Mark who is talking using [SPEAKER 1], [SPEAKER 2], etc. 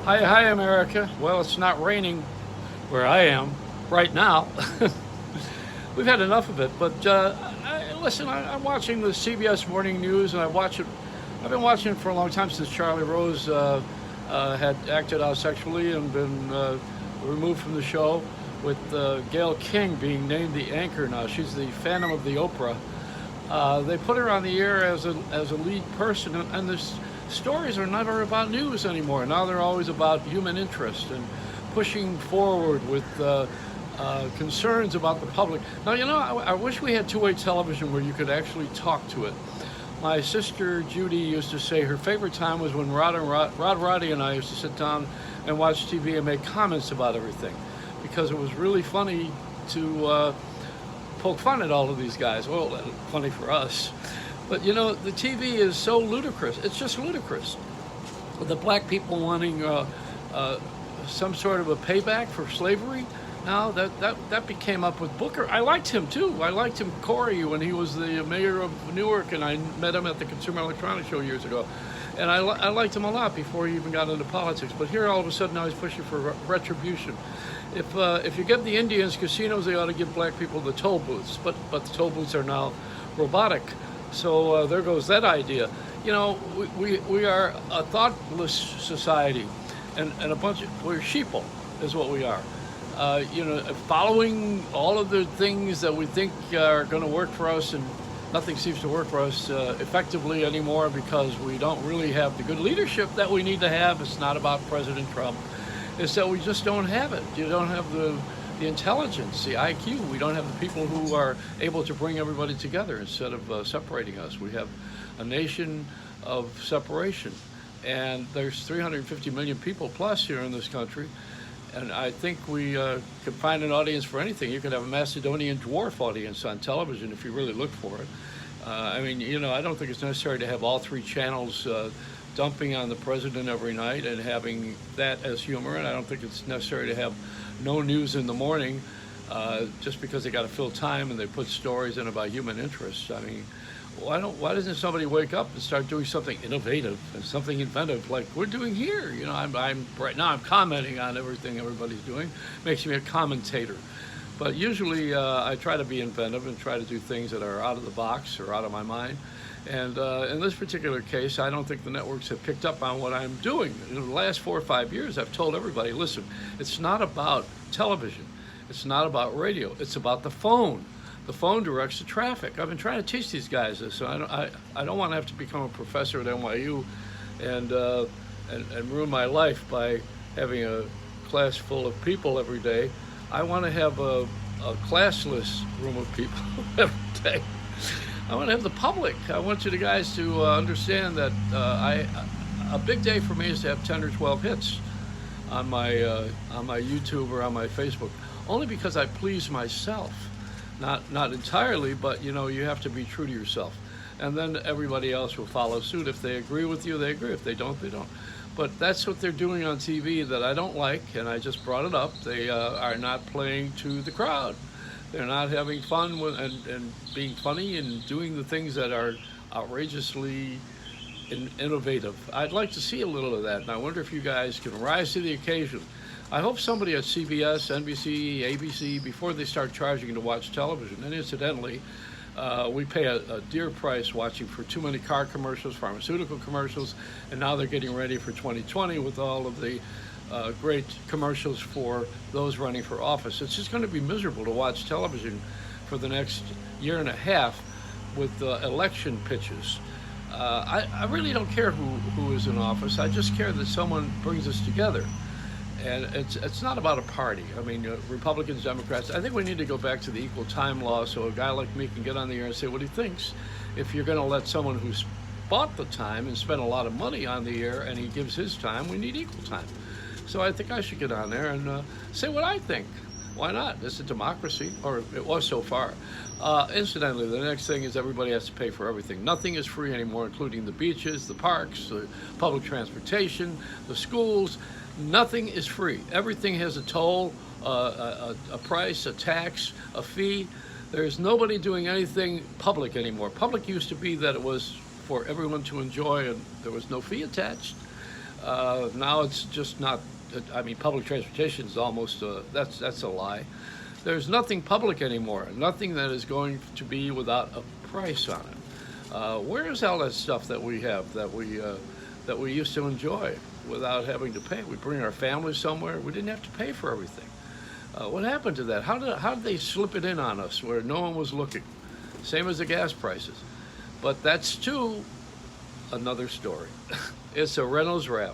[SPEAKER 1] Hi, hi, America. Well, it's not raining where I am right now. We've had enough of it, but listen, I'm watching the CBS Morning News, and I watch it. I've been watching it for a long time since Charlie Rose had acted out sexually and been removed from the show, with Gail King being named the anchor now. She's the Phantom of the Oprah. They put her on the air as a lead person, and this stories are never about news anymore. Now they're always about human interest and pushing forward with concerns about the public. Now, I wish we had two-way television where you could actually talk to it. My sister Judy used to say her favorite time was when Rod Roddy and I used to sit down and watch TV and make comments about everything, because it was really funny to poke fun at all of these guys. Well, funny for us. But the TV is so ludicrous. It's just ludicrous. The black people wanting some sort of a payback for slavery. Now that became up with Booker. I liked him too. I liked him, Corey, when he was the mayor of Newark, and I met him at the Consumer Electronics Show years ago. And I liked him a lot before he even got into politics. But here, all of a sudden, now he's pushing for retribution. If you give the Indians casinos, they ought to give black people the toll booths. But the toll booths are now robotic. So there goes that idea. We are a thoughtless society, and we're sheeple is what we are. Following all of the things that we think are going to work for us, and nothing seems to work for us effectively anymore, because we don't really have the good leadership that we need to have. It's not about President Trump. It's that we just don't have it. You don't have the intelligence, the IQ. We don't have the people who are able to bring everybody together instead of separating us. We have a nation of separation, and there's 350 million people plus here in this country, and I think we could find an audience for anything. You could have a Macedonian dwarf audience on television if you really look for it. I don't think it's necessary to have all three channels dumping on the president every night and having that as humor, and I don't think it's necessary to have no news in the morning just because they got to fill time and they put stories in about human interests. I mean, why doesn't somebody wake up and start doing something innovative and something inventive like we're doing here? I'm right now I'm commenting on everything everybody's doing. Makes me a commentator. But usually I try to be inventive and try to do things that are out of the box or out of my mind. And in this particular case, I don't think the networks have picked up on what I'm doing. In the last 4 or 5 years, I've told everybody, listen, it's not about television. It's not about radio. It's about the phone. The phone directs the traffic. I've been trying to teach these guys this. So I don't want to have to become a professor at NYU and ruin my life by having a class full of people every day. I want to have a classless room of people every day. I want to have the public. I want you guys to understand that a big day for me is to have 10 or 12 hits on my YouTube or on my Facebook, only because I please myself. Not entirely, but you have to be true to yourself, and then everybody else will follow suit. If they agree with you, they agree. If they don't, they don't. But that's what they're doing on TV that I don't like, and I just brought it up. They are not playing to the crowd. They're not having fun and being funny and doing the things that are outrageously innovative. I'd like to see a little of that, and I wonder if you guys can rise to the occasion. I hope somebody at CBS, NBC, ABC, before they start charging to watch television, and incidentally, we pay a dear price watching for too many car commercials, pharmaceutical commercials, and now they're getting ready for 2020 with all of the great commercials for those running for office. It's just going to be miserable to watch television for the next year and a half with election pitches. I really don't care who is in office. I just care that someone brings us together. And it's not about a party. I mean, Republicans, Democrats, I think we need to go back to the equal time law so a guy like me can get on the air and say what he thinks. If you're going to let someone who's bought the time and spent a lot of money on the air and he gives his time, we need equal time. So I think I should get on there and say what I think. Why not? It's a democracy, or it was so far. Incidentally, the next thing is everybody has to pay for everything. Nothing is free anymore, including the beaches, the parks, the public transportation, the schools. Nothing is free. Everything has a toll, a price, a tax, a fee. There's nobody doing anything public anymore. Public used to be that it was for everyone to enjoy and there was no fee attached. Now it's just not. I mean, public transportation is almost that's a lie. There's nothing public anymore. Nothing that is going to be without a price on it. Where is all that stuff that we have that we used to enjoy without having to pay? We bring our families somewhere. We didn't have to pay for everything. What happened to that? How did they slip it in on us where no one was looking? Same as the gas prices. But that's too another story. It's a Reynolds Rap.